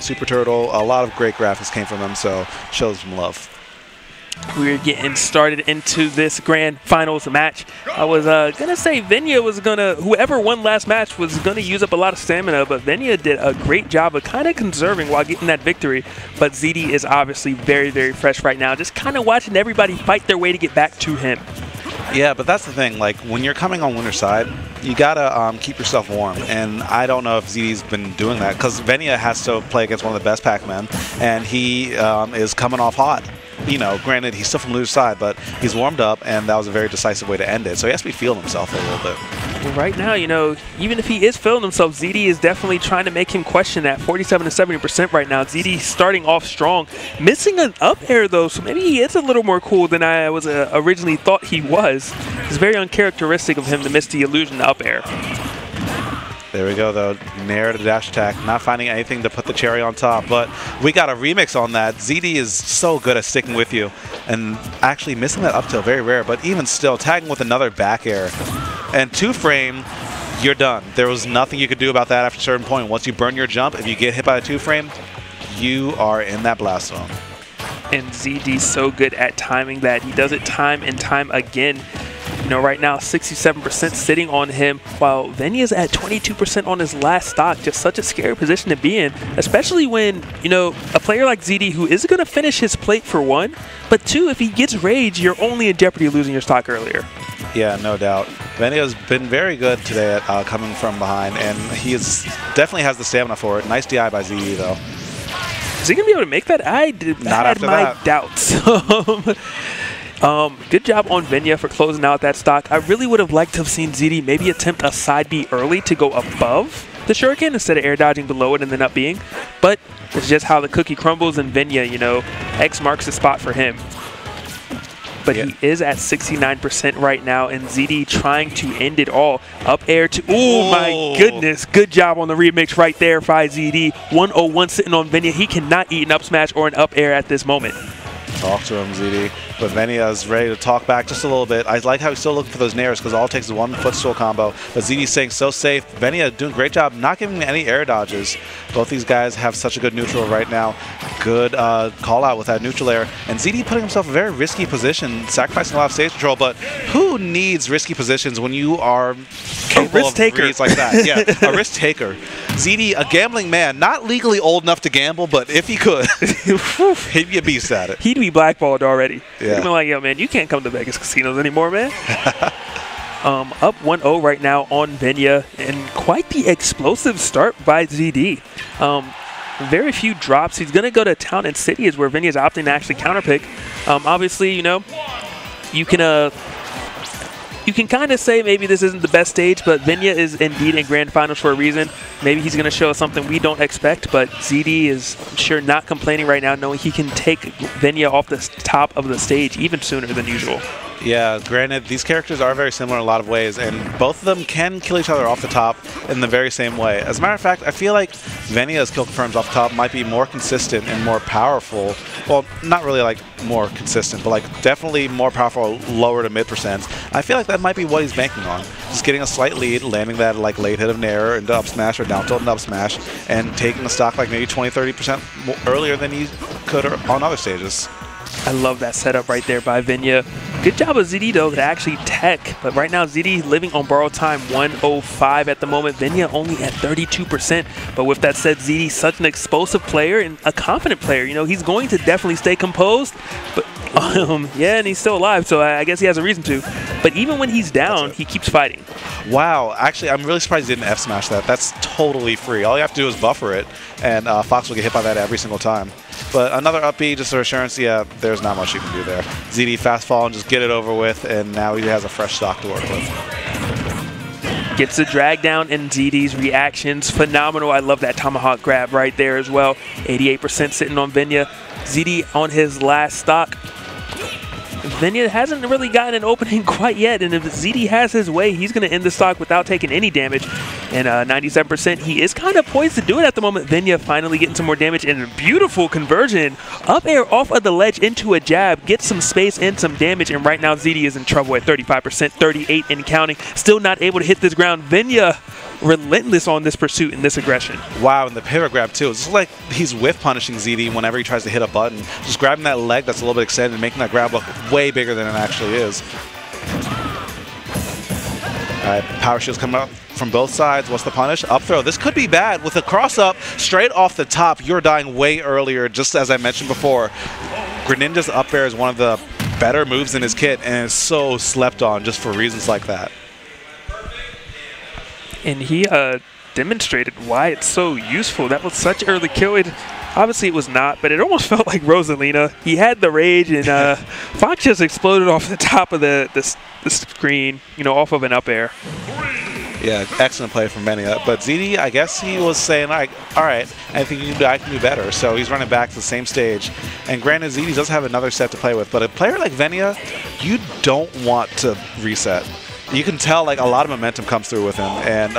Super Turtle. A lot of great graphics came from them, so shows some love. We're getting started into this grand finals match. I was gonna say Venia was gonna, whoever won last match was gonna use up a lot of stamina, but Venia did a great job of kind of conserving while getting that victory. But ZD is obviously very, very fresh right now, just kind of watching everybody fight their way to get back to him. Yeah, but that's the thing. Like, when you're coming on winner's side, you gotta keep yourself warm. And I don't know if ZD's been doing that, because Venia has to play against one of the best Pac-Men, and he is coming off hot. You know, granted, he's still from loser's side, but he's warmed up, and that was a very decisive way to end it. So he has to be feeling himself a little bit. Well, right now, you know, even if he is feeling himself, ZD is definitely trying to make him question that 47 to 70% right now. ZD starting off strong, missing an up air though, so maybe he is a little more cool than I was originally thought he was. It's very uncharacteristic of him to miss the illusion up air. There we go, though. Nair to dash attack, not finding anything to put the cherry on top, but we got a remix on that. ZD is so good at sticking with you, and actually missing that up tilt, very rare, but even still, tagging with another back air. And 2-frame, you're done. There was nothing you could do about that after a certain point. Once you burn your jump, if you get hit by a 2-frame, you are in that blast zone. And ZD's so good at timing that. He does it time and time again. You know, right now, 67% sitting on him, while Venia's at 22% on his last stock. Just such a scary position to be in, especially when, you know, a player like ZD, who is going to finish his plate for one, but two, if he gets rage, you're only in jeopardy of losing your stock earlier. Yeah, no doubt. Venia's been very good today at coming from behind, and he definitely has the stamina for it. Nice DI by ZD, though. Is he going to be able to make that? I had my doubts. Good job on Venia for closing out that stock. I really would have liked to have seen ZD maybe attempt a side B early to go above the shuriken instead of air dodging below it and then up being. But it's just how the cookie crumbles, and Venia, you know, X marks the spot for him. But yeah, he is at 69% right now, and ZD trying to end it all. Up air to, oh my goodness, good job on the remix right there by ZD. 101 sitting on Venia. He cannot eat an up smash or an up air at this moment. Talk to him, ZD. But Venia is ready to talk back just a little bit. I like how he's still looking for those nairs, because all it takes is one footstool combo. But ZD's staying so safe. Venia doing a great job not giving any air dodges. Both these guys have such a good neutral right now. Good call out with that neutral air. And ZD putting himself in a very risky position, sacrificing a lot of stage control. But who needs risky positions when you are capable of reads like that? Yeah, a risk taker. ZD, a gambling man, not legally old enough to gamble, but if he could, he'd be a beast at it. He'd be blackballed already. Yeah. He'd be like, yo, man, you can't come to Vegas casinos anymore, man. Up 1-0 right now on Venia, and quite the explosive start by ZD. Very few drops. He's going to go to Town and City is where Venia's opting to actually counterpick. Obviously, you know, you can kind of say maybe this isn't the best stage, but Venia is indeed in grand finals for a reason. Maybe he's going to show us something we don't expect, but ZD is, I'm sure, not complaining right now, knowing he can take Venia off the top of the stage even sooner than usual. Yeah, granted, these characters are very similar in a lot of ways, and both of them can kill each other off the top in the very same way. As a matter of fact, I feel like Venia's kill confirms off the top might be more consistent and more powerful. Well, not really like more consistent, but like definitely more powerful lower to mid percent. I feel like that might be what he's banking on. Just getting a slight lead, landing that like late hit of Nair into up smash or down tilt and up smash, and taking the stock like maybe 20-30% earlier than he could on other stages. I love that setup right there by Venia. Good job of ZD, though, to actually tech. But right now, ZD living on borrowed time, 105 at the moment. Venia only at 32%. But with that said, ZD such an explosive player and a confident player. You know, he's going to definitely stay composed. But yeah, and he's still alive, so I guess he has a reason to. But even when he's down, he keeps fighting. Wow, actually, I'm really surprised he didn't F smash that. That's totally free. All you have to do is buffer it, and Fox will get hit by that every single time. But another up B, just for assurance, yeah, there's not much you can do there. ZD fast fall and just get it over with, and now he has a fresh stock to work with. Gets the drag down, and ZD's reactions, phenomenal. I love that tomahawk grab right there as well. 88% sitting on Venia. ZD on his last stock. Venia hasn't really gotten an opening quite yet, and if ZD has his way, he's going to end the stock without taking any damage. And 97%, he is kind of poised to do it at the moment. Venia finally getting some more damage, and a beautiful conversion. Up air off of the ledge into a jab, gets some space and some damage, and right now ZD is in trouble at 35%, 38 and counting. Still not able to hit this ground. Venia relentless on this pursuit and this aggression. Wow, and the pivot grab too. It's like he's whiff punishing ZD whenever he tries to hit a button. Just grabbing that leg that's a little bit extended and making that grab look way bigger than it actually is. All right, power shields coming up from both sides. What's the punish? Up throw. This could be bad. With a cross up straight off the top, you're dying way earlier, just as I mentioned before. Greninja's up air is one of the better moves in his kit, and it's so slept on just for reasons like that. And he demonstrated why it's so useful. That was such early kill. Obviously it was not, but it almost felt like Rosalina. He had the rage, and Fox just exploded off the top of the screen, off of an up air. Yeah, excellent play from Venia. But ZD, I guess he was saying, like, all right, I think I can do better. So he's running back to the same stage. And granted, ZD does have another set to play with. But a player like Venia, you don't want to reset. You can tell, like, a lot of momentum comes through with him. And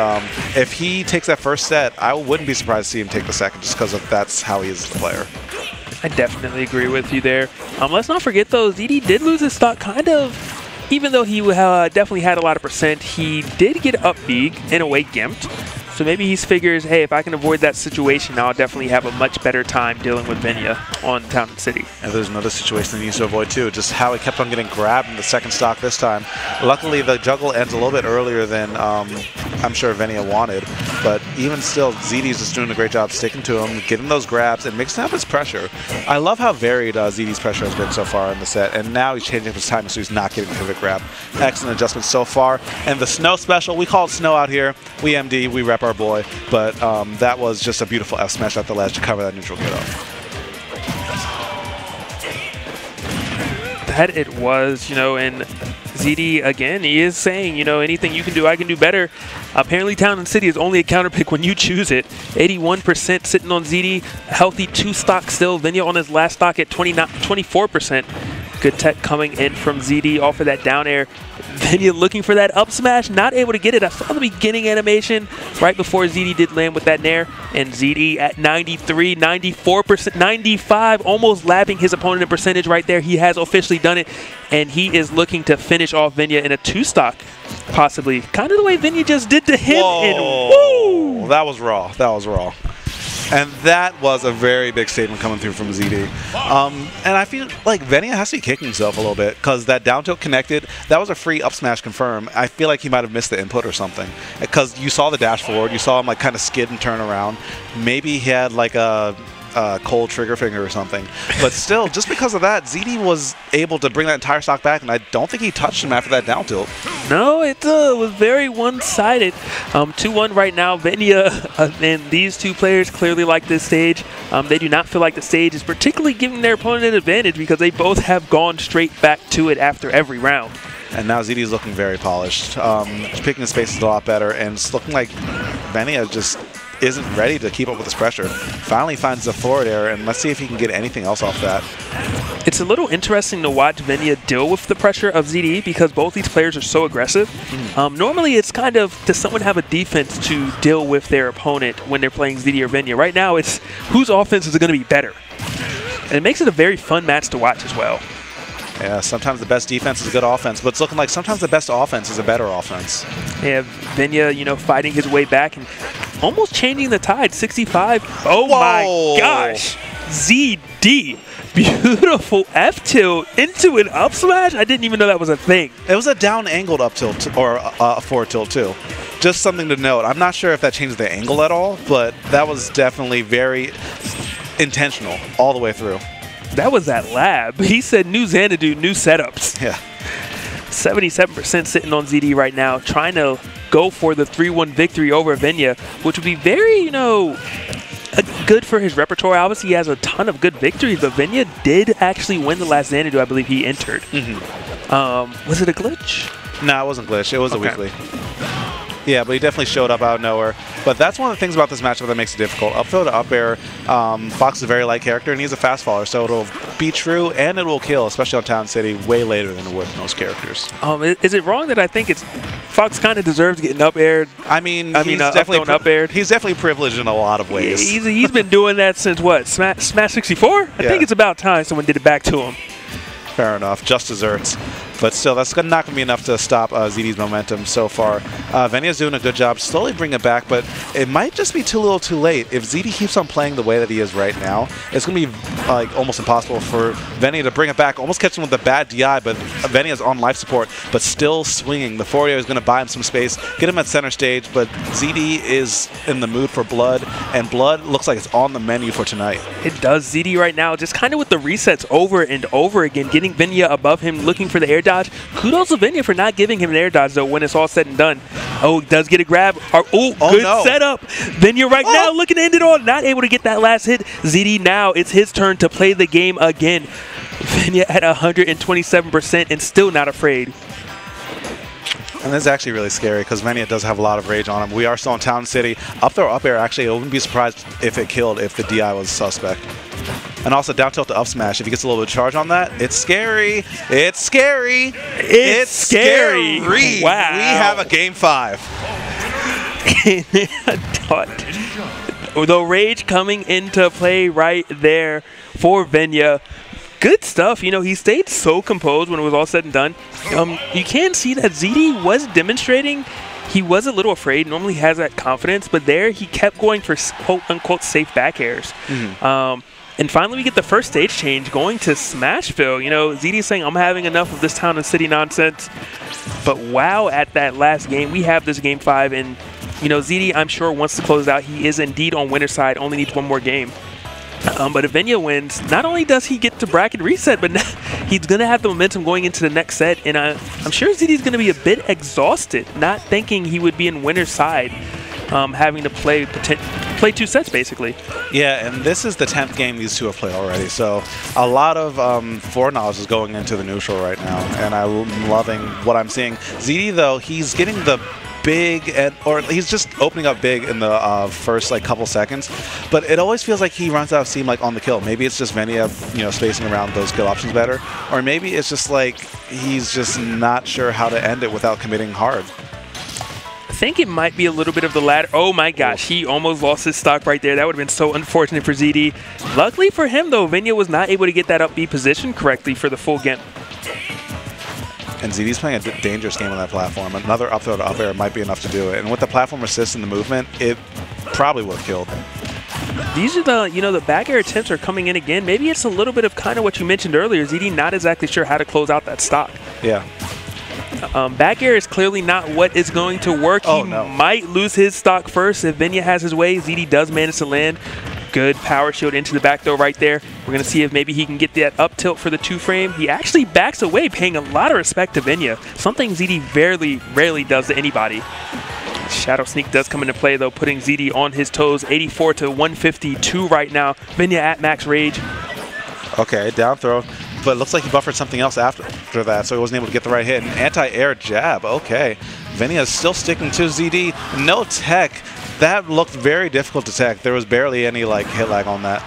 if he takes that first set, I wouldn't be surprised to see him take the second, just because that's how he is as a player. I definitely agree with you there. Let's not forget, though, ZD did lose his stock kind of. Even though he definitely had a lot of percent, he did get up B, in a way gimped. So maybe he figures, hey, if I can avoid that situation, I'll definitely have a much better time dealing with Venia on Town and City. And there's another situation he needs to avoid too, just how he kept on getting grabbed in the second stock this time. Luckily, the juggle ends a little bit earlier than I'm sure Venia wanted. But even still, ZD's just doing a great job sticking to him, getting those grabs, and mixing up his pressure. I love how varied ZD's pressure has been so far in the set, and now he's changing up his timing so he's not getting a pivot grab. Excellent adjustment so far. And the snow special, we call it snow out here. We MD, we rep our boy. But that was just a beautiful F smash at the ledge to cover that neutral get off. That it was, and ZD, again, he is saying, anything you can do, I can do better. Apparently, Town and City is only a counter pick when you choose it. 81% sitting on ZD, healthy 2 stock still. Venia on his last stock at 24%. Good tech coming in from ZD off of that down air. Venia looking for that up smash, not able to get it. I saw the beginning animation right before ZD did land with that nair. And ZD at 93, 94%, 95, almost lapping his opponent in percentage right there. He has officially done it, and he is looking to finish off Venia in a 2-stock, possibly. Kind of the way Venia just did to him. Whoa. And woo! That was raw. That was raw. And that was a very big statement coming through from ZD. And I feel like Venia has to be kicking himself a little bit, because that down tilt connected, that was a free up smash confirm. I feel like he might have missed the input or something, because you saw the dash forward, you saw him like kind of skid and turn around. Maybe he had like a cold trigger finger or something. But still, just because of that, ZD was able to bring that entire stock back, and I don't think he touched him after that down tilt. No, it was very one-sided. 2-1 right now. Venia and these two players clearly like this stage. They do not feel like the stage is particularly giving their opponent an advantage, because they both have gone straight back to it after every round. And now ZD is looking very polished. Picking his space is a lot better, and it's looking like Venia just isn't ready to keep up with this pressure. Finally finds the forward air, and let's see if he can get anything else off that. It's a little interesting to watch Venia deal with the pressure of ZD, because both these players are so aggressive. Normally it's kind of, does someone have a defense to deal with their opponent when they're playing ZD or Venia? Right now it's whose offense is going to be better. And it makes it a very fun match to watch as well. Yeah, sometimes the best defense is a good offense, but it's looking like sometimes the best offense is a better offense. Yeah, Venia, fighting his way back and almost changing the tide. 65. Oh Whoa. My gosh. ZD. Beautiful F tilt into an up smash. I didn't even know that was a thing. It was a down angled up tilt or a forward tilt too. Just something to note. I'm not sure if that changed the angle at all, but that was definitely very intentional all the way through. That was that lab. He said new Xanadu, new setups. Yeah. 77% sitting on ZD right now, trying to go for the 3-1 victory over Venia, which would be very, good for his repertoire. Obviously, he has a ton of good victories, but Venia did actually win the last Xanadu I believe he entered. Was it a glitch? No, it wasn't glitch. It was a weekly. Yeah, but he definitely showed up out of nowhere. But that's one of the things about this matchup that makes it difficult. Up throw to up air, Fox is a very light character, and he's a fast faller, so it'll be true, and it will kill, especially on Town City, way later than it would most characters. Is it wrong that I think it's Fox kind of deserves getting up aired? I mean he's definitely up aired. He's definitely privileged in a lot of ways. He's been doing that since what? Smash 64? I think it's about time someone did it back to him. Fair enough. Just desserts. But still, that's not going to be enough to stop ZD's momentum so far. Venia's doing a good job slowly bringing it back, but it might just be too little too late. If ZD keeps on playing the way that he is right now, it's going to be like almost impossible for Venia to bring it back, almost catch him with a bad DI, but Venia's on life support, but still swinging. The forward air is going to buy him some space, get him at center stage, but ZD is in the mood for blood, and blood looks like it's on the menu for tonight. It does. ZD right now, just kind of with the resets over and over again, getting Venia above him, looking for the air dodge. Kudos to Venia for not giving him an air dodge, though, when it's all said and done. Oh, does get a grab. Good setup. Venia right now looking to end it all. Not able to get that last hit. ZD now, it's his turn to play the game again. Venia at 127% and still not afraid. And this is actually really scary because Venia does have a lot of rage on him. We are still in Town City. Up throw, up air, actually, I wouldn't be surprised if it killed if the DI was suspect. And also down tilt to up smash. If he gets a little bit of charge on that, it's scary. It's scary. It's scary. Wow. We have a game 5. The rage coming into play right there for Venia. Good stuff. You know, he stayed so composed when it was all said and done. You can see that ZD was demonstrating he was a little afraid. Normally has that confidence, but there he kept going for quote-unquote safe back airs. And finally, we get the first stage change going to Smashville. You know, ZD saying, I'm having enough of this town and city nonsense. But wow, at that last game, we have this game 5. And, you know, ZD, I'm sure, wants to close out. He is indeed on winner's side, only needs one more game. But if Venia wins, not only does he get to bracket reset, but he's going to have the momentum going into the next set. And I'm sure ZD's going to be a bit exhausted, not thinking he would be in winner's side. Having to play 2 sets, basically. Yeah, and this is the 10th game these two have played already, so a lot of foreknowledge is going into the neutral right now, and I'm loving what I'm seeing. ZD, though, he's getting the big, or he's just opening up big in the first like couple seconds, but it always feels like he runs out of steam like on the kill. Maybe it's just Venia, you know, spacing around those kill options better, or maybe it's just like he's just not sure how to end it without committing hard. I think it might be a little bit of the latter. Oh my gosh, he almost lost his stock right there. That would have been so unfortunate for ZD. Luckily for him, though, Venia was not able to get that up B position correctly for the full game. And ZD's playing a dangerous game on that platform. Another up throw to up air might be enough to do it. And with the platform assist and the movement, it probably would have killed. These are the, you know, the back air attempts are coming in again. Maybe it's a little bit of kind of what you mentioned earlier. ZD not exactly sure how to close out that stock. Yeah. Back air is clearly not what is going to work. He might lose his stock first. If Venia has his way, ZD does manage to land. Good power shield into the back throw right there. We're going to see if maybe he can get that up tilt for the 2-frame. He actually backs away, paying a lot of respect to Venia, something ZD rarely does to anybody. Shadow Sneak does come into play, though, putting ZD on his toes. 84 to 152 right now. Venia at max rage. Okay, down throw. But it looks like he buffered something else after that, so he wasn't able to get the right hit. An anti-air jab, okay. Venia is still sticking to ZD. No tech. That looked very difficult to tech. There was barely any like hit lag on that.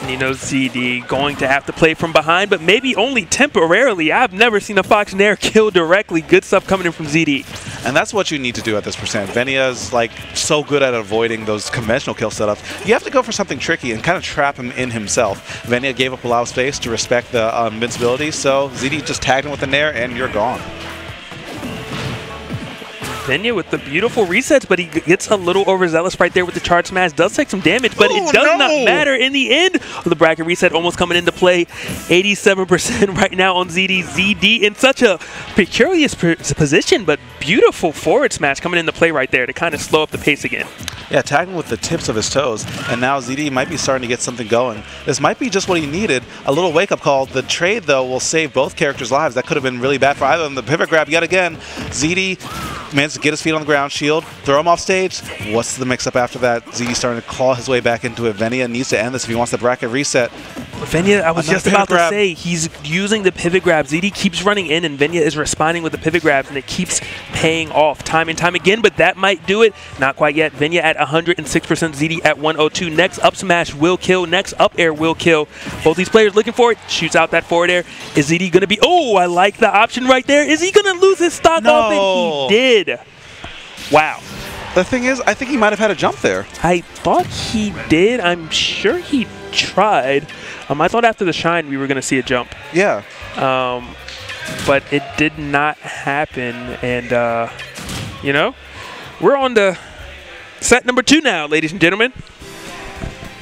You know, ZD going to have to play from behind, but maybe only temporarily. I've never seen a Fox Nair kill directly. Good stuff coming in from ZD. And that's what you need to do at this percent. Venia's like so good at avoiding those conventional kill setups. You have to go for something tricky and kind of trap him in himself. Venia gave up a lot of space to respect the invincibility, so ZD just tagged him with the Nair and you're gone. Venia with the beautiful resets, but he gets a little overzealous right there with the charge smash. Does take some damage, but it does not matter in the end. The bracket reset almost coming into play. 87% right now on ZD. ZD in such a precarious position, but beautiful forward smash coming into play right there to kind of slow up the pace again. Yeah, tagging with the tips of his toes, and now ZD might be starting to get something going. This might be just what he needed, a little wake-up call. The trade, though, will save both characters' lives. That could have been really bad for either of them. The pivot grab yet again. ZD managed to get his feet on the ground, shield, throw him off stage. What's the mix-up after that? ZD starting to claw his way back into it. Venia needs to end this if he wants the bracket reset. Venia, I was just about to say, he's using the pivot grab. ZD keeps running in, and Venia is responding with the pivot grabs, and it keeps paying off time and time again, but that might do it. Not quite yet. Venia at 106%, ZD at 102. Next up smash will kill. Next up air will kill. Both these players looking for it. Shoots out that forward air. Is ZD going to be... Oh, I like the option right there. Is he going to lose his stock off it? He did. Wow. The thing is, I think he might have had a jump there. I thought he did. I'm sure he tried. I thought after the shine we were going to see a jump. Yeah. but it did not happen. And, you know, we're on to set number 2 now, ladies and gentlemen.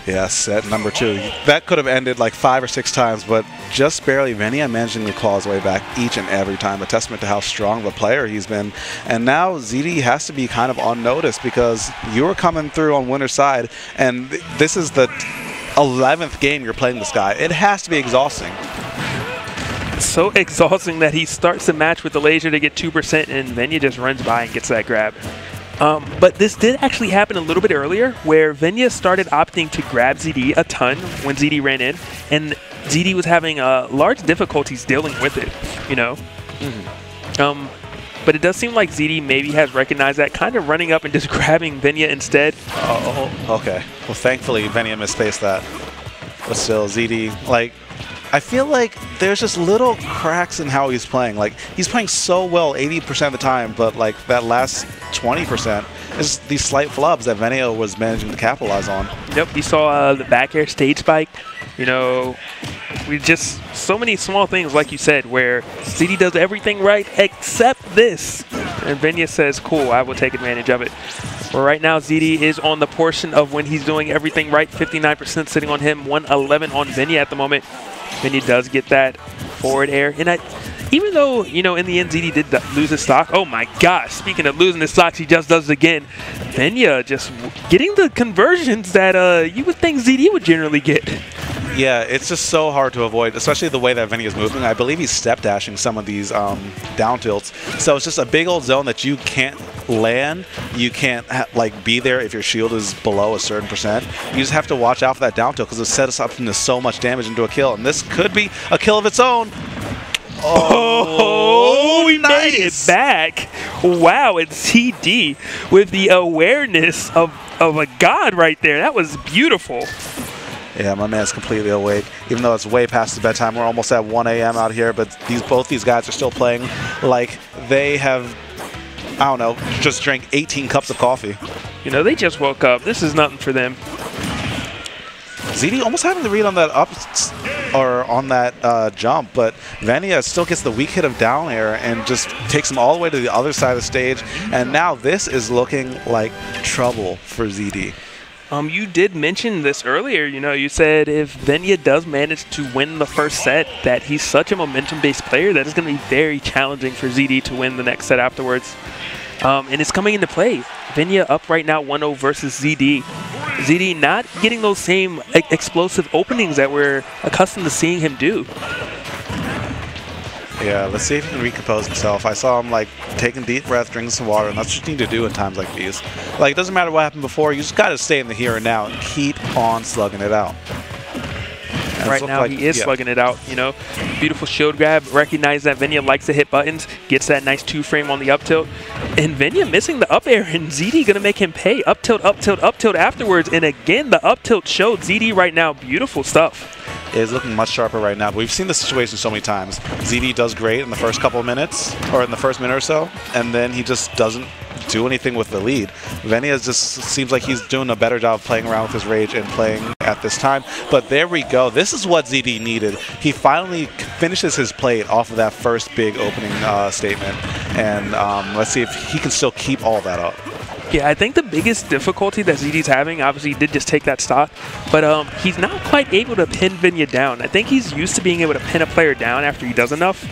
Yeah, set number 2. That could have ended like 5 or 6 times, but just barely. Venia managing to claw his way back each and every time, a testament to how strong of a player he's been. And now ZD has to be kind of on notice because you were coming through on winner's side, and this is the 11th game you're playing this guy. It has to be exhausting. So exhausting that he starts the match with the laser to get 2%, and Venia just runs by and gets that grab. But this did actually happen a little bit earlier, where Venia started opting to grab ZD a ton when ZD ran in, and ZD was having large difficulties dealing with it, you know. But it does seem like ZD maybe has recognized that, kind of running up and just grabbing Venia instead. Oh, okay. Well, thankfully, Venia misspaced that. But still, ZD, like, I feel like there's just little cracks in how he's playing. Like, he's playing so well 80% of the time, but like that last 20% is these slight flubs that Venia was managing to capitalize on. Yep, you saw the back air stage spike. You know, we just, so many small things, like you said, where ZD does everything right except this. And Venia says, cool, I will take advantage of it. Well, right now, ZD is on the portion of when he's doing everything right, 59% sitting on him, 111 on Venia at the moment. Venia does get that forward air. And even though, you know, in the end, ZD did lose his stock. Oh my gosh, speaking of losing his stocks, he just does it again. Venia just getting the conversions that you would think ZD would generally get. Yeah, it's just so hard to avoid, especially the way that Venia is moving. I believe he's step dashing some of these down tilts. So it's just a big old zone that you can't land. You can't like be there if your shield is below a certain percent. You just have to watch out for that down tilt because it sets us up into so much damage into a kill. And this could be a kill of its own. Oh, we made it back. Wow, it's CD with the awareness of a god right there. That was beautiful. Yeah, my man's completely awake. Even though it's way past the bedtime, we're almost at 1 a.m. out here, but both these guys are still playing like they have, I don't know, just drank 18 cups of coffee. You know, they just woke up. This is nothing for them. ZD almost having the read on that up or on that jump, but Venia still gets the weak hit of down air and just takes him all the way to the other side of the stage. And now this is looking like trouble for ZD. You did mention this earlier. You know, you said if Venia does manage to win the first set, that he's such a momentum-based player that it's going to be very challenging for ZD to win the next set afterwards. And it's coming into play. Venia up right now 1-0 versus ZD. ZD not getting those same explosive openings that we're accustomed to seeing him do. Yeah, let's see if he can recompose himself. I saw him like taking deep breath, drinking some water, and that's what you need to do in times like these. Like, it doesn't matter what happened before, you just got to stay in the here and now and keep on slugging it out. And right now, he is slugging it out, you know. Beautiful shield grab. Recognize that Venia likes to hit buttons. Gets that nice 2-frame on the up tilt. And Venia missing the up air, and ZD going to make him pay. Up tilt, up tilt, up tilt afterwards. And again, the up tilt showed ZD right now. Beautiful stuff. Is looking much sharper right now. But we've seen this situation so many times. ZD does great in the first couple of minutes, or in the first minute or so, and then he just doesn't do anything with the lead. Venia just seems like he's doing a better job of playing around with his rage and playing at this time. But there we go. This is what ZD needed. He finally finishes his plate off of that first big opening statement. And let's see if he can still keep all that up. Yeah, I think the biggest difficulty that ZD's having, obviously he did just take that stock, but he's not quite able to pin Venia down. I think he's used to being able to pin a player down after he does enough,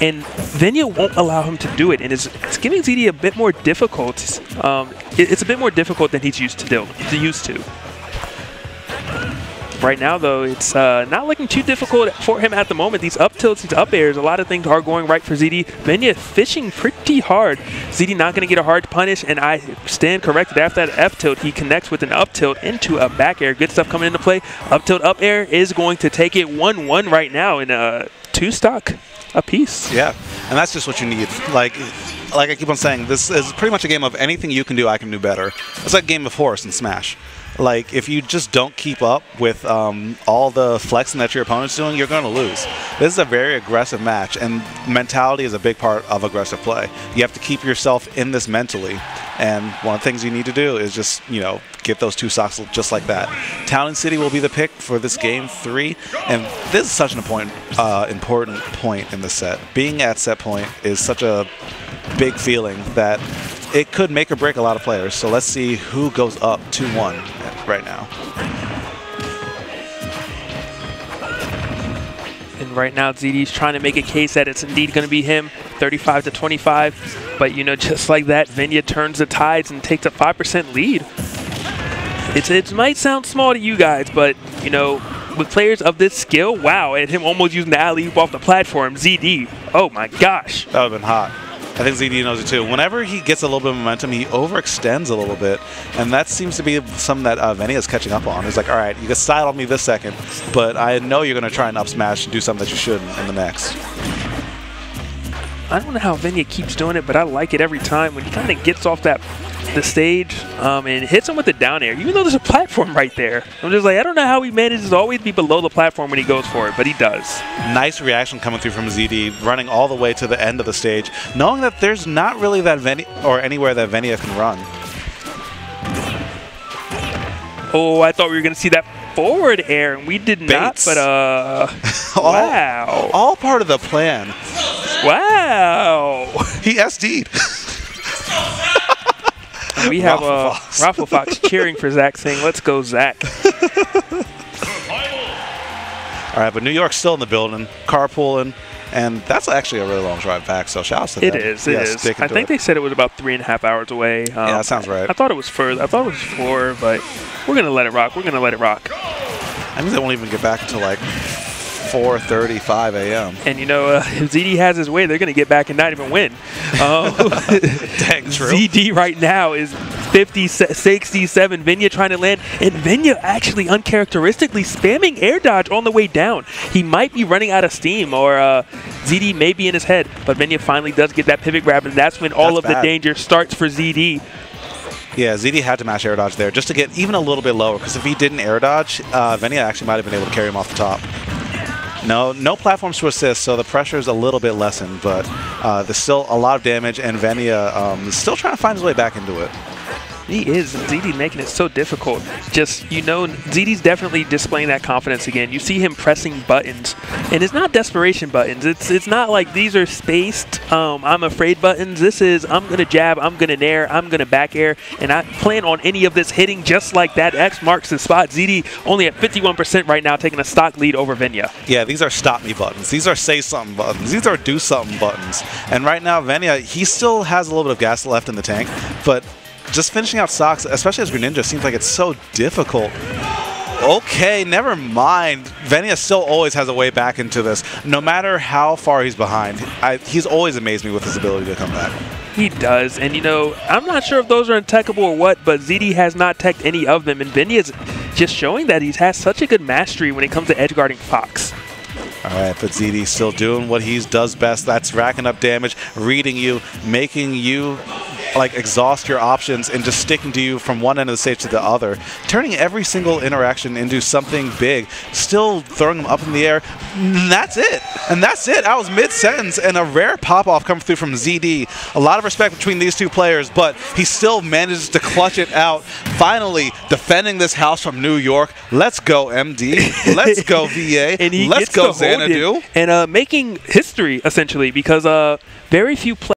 and Venia won't allow him to do it, and it's giving ZD a bit more difficult. It's a bit more difficult than he's used to. Right now, though, it's not looking too difficult for him at the moment. These up tilts, these up airs, a lot of things are going right for ZD. Venia fishing pretty hard. ZD not going to get a hard punish, and I stand corrected. After that F tilt, he connects with an up tilt into a back air. Good stuff coming into play. Up tilt, up air is going to take it 1-1 right now in a 2-stock apiece. Yeah, and that's just what you need. Like I keep on saying, this is pretty much a game of anything you can do, I can do better. It's like a game of horse in Smash. Like, if you just don't keep up with all the flexing that your opponent's doing, you're going to lose. This is a very aggressive match, and mentality is a big part of aggressive play. You have to keep yourself in this mentally, And one of the things you need to do is just, get those 2 stocks just like that. Town and City will be the pick for this game 3. And this is such an important point in the set. Being at set point is such a big feeling that it could make or break a lot of players. So let's see who goes up 2-1 right now. And right now, ZD's trying to make a case that it's indeed going to be him, 35-25. But, just like that, Venia turns the tides and takes a 5% lead. It might sound small to you guys, but, with players of this skill, wow, and him almost using the alley-oop off the platform, ZD, oh my gosh. That would have been hot. I think ZD knows it too. Whenever he gets a little bit of momentum, he overextends a little bit, and that seems to be something that Venia is catching up on. He's like, all right, you can side on me this second, but I know you're going to try and up smash and do something that you shouldn't in the next. I don't know how Venia keeps doing it, but I like it every time when he kind of gets off the stage and hits him with the down air, even though there's a platform right there. I'm just like, I don't know how he manages to always be below the platform when he goes for it, but he does. Nice reaction coming through from ZD, running all the way to the end of the stage, knowing that there's not really that Venia or anywhere that Venia can run. Oh, I thought we were going to see that forward air, and we did Bates. not, but wow. All part of the plan. Wow. He SD'd. We have Raffle Fox cheering for Zach, saying, let's go, Zach. All right, but New York's still in the building, carpooling, and that's actually a really long drive back, so shout out to them. It is. I think they said it was about 3.5 hours away. Yeah, that sounds right. I thought it was further. I thought it was 4, but we're going to let it rock. We're going to let it rock. I think they won't even get back until like 4:35 a.m. And if ZD has his way, they're going to get back and not even win. Dang true. ZD right now is 50-67. Venia trying to land, and Venia actually uncharacteristically spamming air dodge on the way down. He might be running out of steam, or ZD may be in his head, but Venia finally does get that pivot grab, and that's when all of the danger starts for ZD. Yeah, ZD had to mash air dodge there just to get even a little bit lower, because if he didn't air dodge, Venia actually might have been able to carry him off the top. No platforms to assist, so the pressure is a little bit lessened, but there's still a lot of damage, and Venia is still trying to find his way back into it. He is, and ZD making it so difficult. Just, ZD's definitely displaying that confidence again. You see him pressing buttons, and it's not desperation buttons. It's not like these are spaced, I'm afraid buttons. This is, I'm going to jab, I'm going to nair, I'm going to back air, and I plan on any of this hitting just like that. X marks the spot. ZD only at 51% right now, taking a stock lead over Venia. Yeah, these are stop me buttons. These are say something buttons. These are do something buttons. And right now, Venia, he still has a little bit of gas left in the tank, but just finishing out stocks, especially as Greninja, seems like it's so difficult. Okay, never mind. Venia still always has a way back into this. No matter how far he's behind, he's always amazed me with his ability to come back. He does, and I'm not sure if those are untechable or what, but ZD has not teched any of them, and Venia's just showing that he has such a good mastery when it comes to edge guarding Fox. All right, but ZD's still doing what he does best. That's racking up damage, reading you, making you exhaust your options and just sticking to you from one end of the stage to the other, turning every single interaction into something big, still throwing them up in the air. And that's it. And that's it. I was mid-sentence, and a rare pop-off coming through from ZD. A lot of respect between these two players, but he still manages to clutch it out. Finally, defending this house from New York. Let's go, MD. Let's go, VA. And let's go, Xanadu. And making history, essentially, because very few players